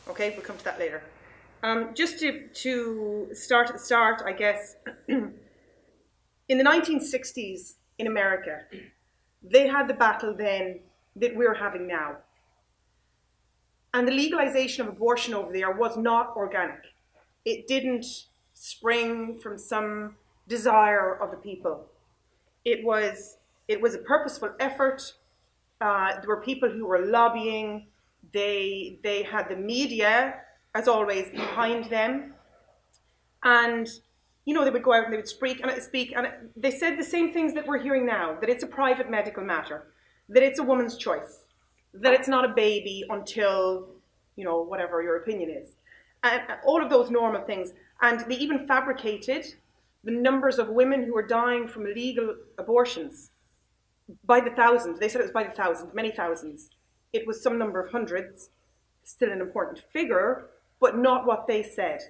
Okay, we'll come to that later. Just to start at the start, I guess, in the 1960s in America, they had the battle then that we're having now. And the legalization of abortion over there was not organic. It didn't spring from some desire of the people. It was a purposeful effort. There were people who were lobbying. They had the media, as always, behind them. And, you know, they would go out and they would speak, and they said the same things that we're hearing now, that it's a private medical matter, that it's a woman's choice, that it's not a baby until, you know, whatever your opinion is. And all of those normal things. And they even fabricated the numbers of women who were dying from illegal abortions by the thousands. They said it was by the thousands, many thousands. It was some number of hundreds, still an important figure, but not what they said.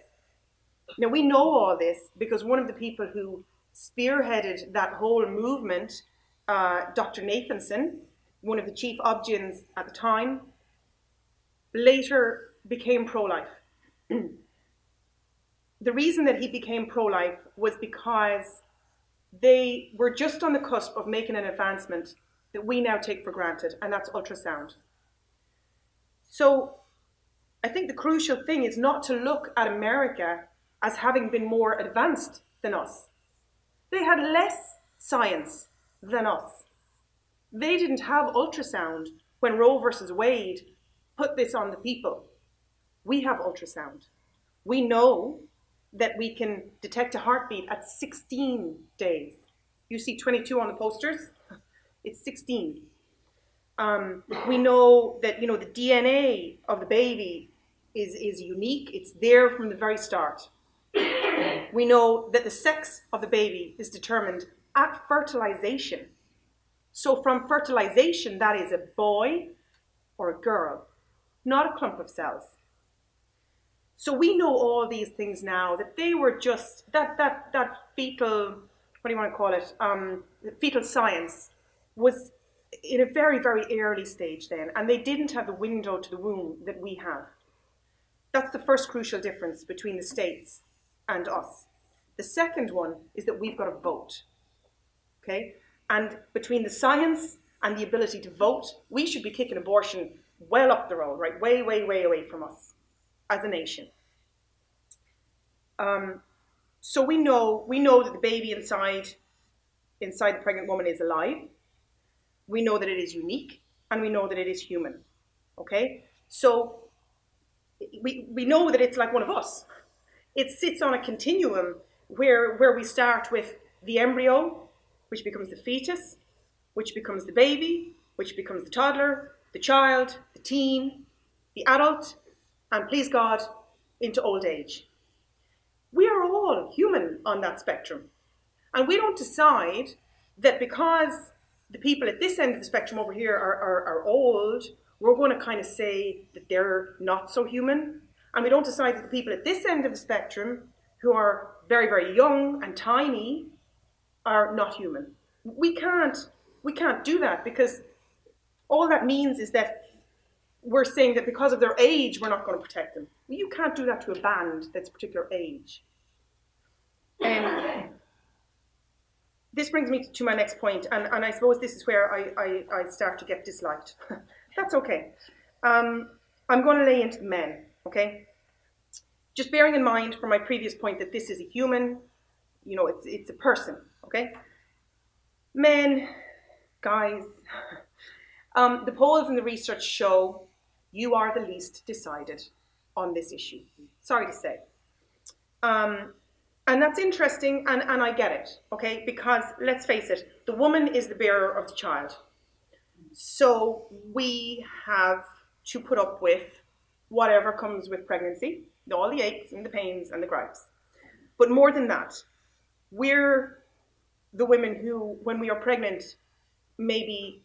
Now, we know all this because one of the people who spearheaded that whole movement, Dr. Nathanson, one of the chief obgyns at the time, later became pro-life. The reason that he became pro-life was because they were just on the cusp of making an advancement that we now take for granted, and that's ultrasound. So I think the crucial thing is not to look at America as having been more advanced than us. They had less science than us. They didn't have ultrasound when Roe versus Wade put this on the people. We have ultrasound. We know that we can detect a heartbeat at 16 days. You see 22 on the posters? It's 16. We know that, you know, the DNA of the baby is unique. It's there from the very start. We know that the sex of the baby is determined at fertilization. So from fertilization, that is a boy or a girl, not a clump of cells. So we know all these things now, that they were just, that fetal, what do you want to call it, fetal science was in a very, very early stage then, and they didn't have the window to the womb that we have. That's the first crucial difference between the States and us. The second one is that we've got a vote, okay? And between the science and the ability to vote, we should be kicking abortion well up the road, right? Way, way, way away from us as a nation. So we know that the baby inside the pregnant woman is alive. We know that it is unique, and we know that it is human, okay? So we know that it's like one of us. It sits on a continuum where we start with the embryo, which becomes the fetus, which becomes the baby, which becomes the toddler, the child, the teen, the adult, and please God, into old age. We are all human on that spectrum. And we don't decide that because the people at this end of the spectrum over here are old, we're going to kind of say that they're not so human. And we don't decide that the people at this end of the spectrum, who are very, very young and tiny, are not human. We can't do that, because all that means is that we're saying that because of their age, we're not going to protect them. You can't do that to a band that's a particular age. This brings me to my next point, and I suppose this is where I start to get disliked. That's okay. I'm going to lay into the men, okay? Just bearing in mind from my previous point that this is a human, you know, it's a person, okay? Men, guys, the polls and the research show you are the least decided on this issue. Sorry to say. And that's interesting, and I get it, okay? Because let's face it, the woman is the bearer of the child. So we have to put up with whatever comes with pregnancy, all the aches and the pains and the gripes. But more than that, we're the women who, when we are pregnant, maybe,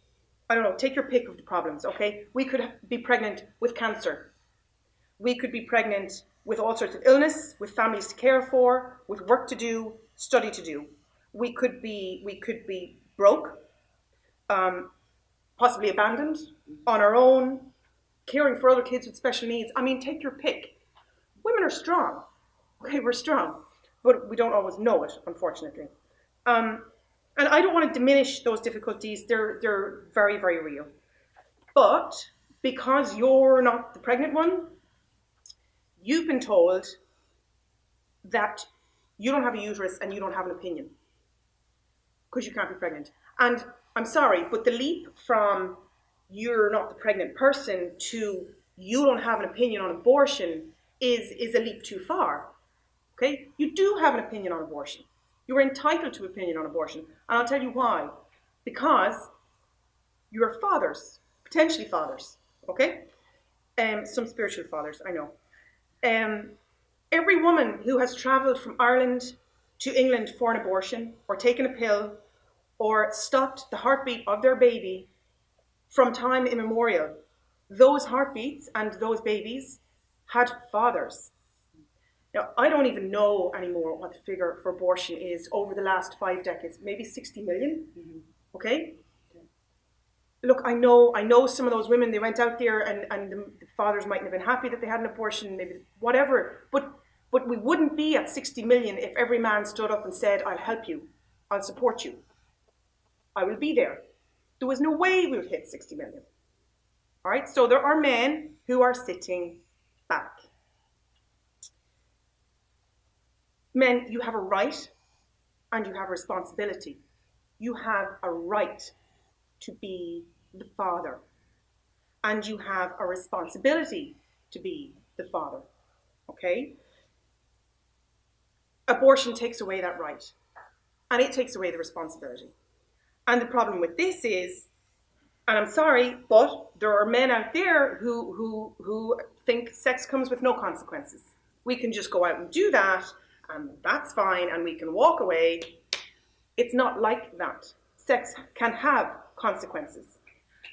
I don't know, take your pick of the problems, okay? We could be pregnant with cancer. We could be pregnant with all sorts of illness, with families to care for, with work to do, study to do. We could be broke, possibly abandoned, on our own, caring for other kids with special needs. I mean, take your pick. Women are strong. Okay, we're strong, but we don't always know it, unfortunately. And I don't want to diminish those difficulties. They're very, very real. But because you're not the pregnant one, you've been told that you don't have a uterus and you don't have an opinion because you can't be pregnant. And I'm sorry, but the leap from you're not the pregnant person to you don't have an opinion on abortion is a leap too far. Okay? You do have an opinion on abortion. You are entitled to an opinion on abortion. And I'll tell you why. Because you're fathers, potentially fathers. Okay? Some spiritual fathers, I know. Every woman who has travelled from Ireland to England for an abortion, or taken a pill, or stopped the heartbeat of their baby from time immemorial, those heartbeats and those babies had fathers. Now, I don't even know anymore what the figure for abortion is over the last 5 decades, maybe 60 million, okay? Look, I know some of those women, they went out there and the fathers mightn't have been happy that they had an abortion, maybe whatever, but we wouldn't be at 60 million if every man stood up and said, I'll help you, I'll support you, I will be there. There was no way we would hit 60 million. All right, so there are men who are sitting back. Men, you have a right and you have a responsibility. You have a right to be the father, and you have a responsibility to be the father, okay? Abortion takes away that right, and it takes away the responsibility. And the problem with this is, and I'm sorry, but there are men out there who think sex comes with no consequences. We can just go out and do that, and that's fine, and we can walk away. It's not like that. Sex can have consequences.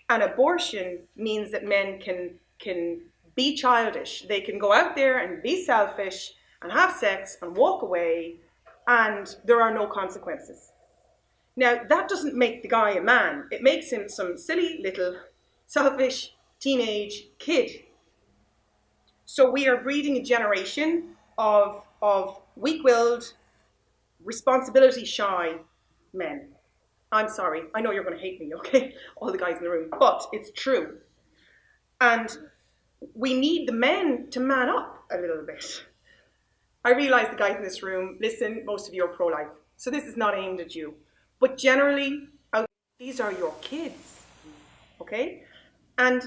And abortion means that men can be childish. They can go out there and be selfish and have sex and walk away, and there are no consequences. Now, that doesn't make the guy a man. It makes him some silly little selfish teenage kid. So we are breeding a generation of weak-willed, responsibility-shy men. I'm sorry, I know you're going to hate me, okay? All the guys in the room, but it's true. And we need the men to man up a little bit. I realise the guys in this room, listen, most of you are pro-life, so this is not aimed at you. But generally, these are your kids, okay? And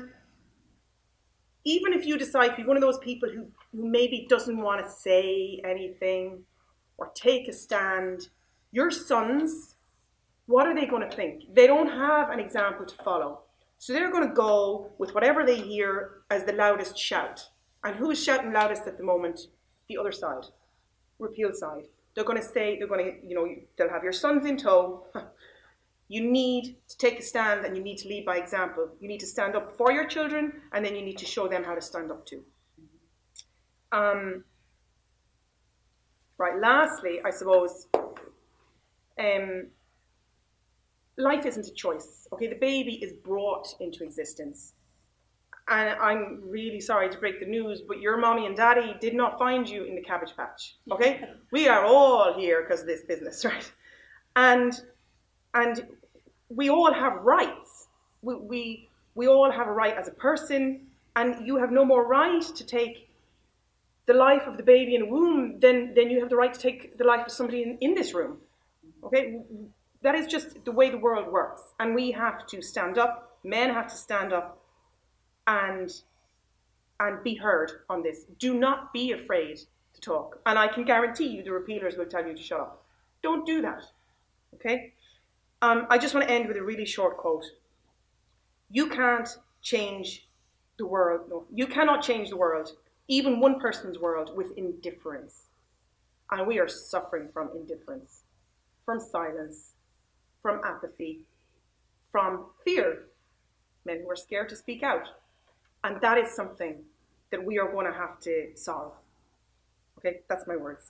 even if you decide to be one of those people who maybe doesn't want to say anything or take a stand, your sons, what are they going to think? They don't have an example to follow. So they're going to go with whatever they hear as the loudest shout. And who is shouting loudest at the moment? The other side, repeal side. They're going to say, they'll have your sons in tow. You need to take a stand and you need to lead by example. You need to stand up for your children, and then you need to show them how to stand up too. Right, lastly, I suppose, life isn't a choice. Okay, the baby is brought into existence. And I'm really sorry to break the news, but your mommy and daddy did not find you in the cabbage patch, okay? We are all here because of this business, right? And we all have rights. We all have a right as a person, and you have no more right to take the life of the baby in a womb than you have the right to take the life of somebody in this room, okay? That is just the way the world works, and we have to stand up, men have to stand up, and be heard on this. Do not be afraid to talk. And I can guarantee you the repealers will tell you to shut up. Don't do that, okay? I just want to end with a really short quote. You can't change the world. No, you cannot change the world, even one person's world, with indifference. And we are suffering from indifference, from silence, from apathy, from fear. Men who are scared to speak out. And that is something that we are going to have to solve. Okay, that's my words.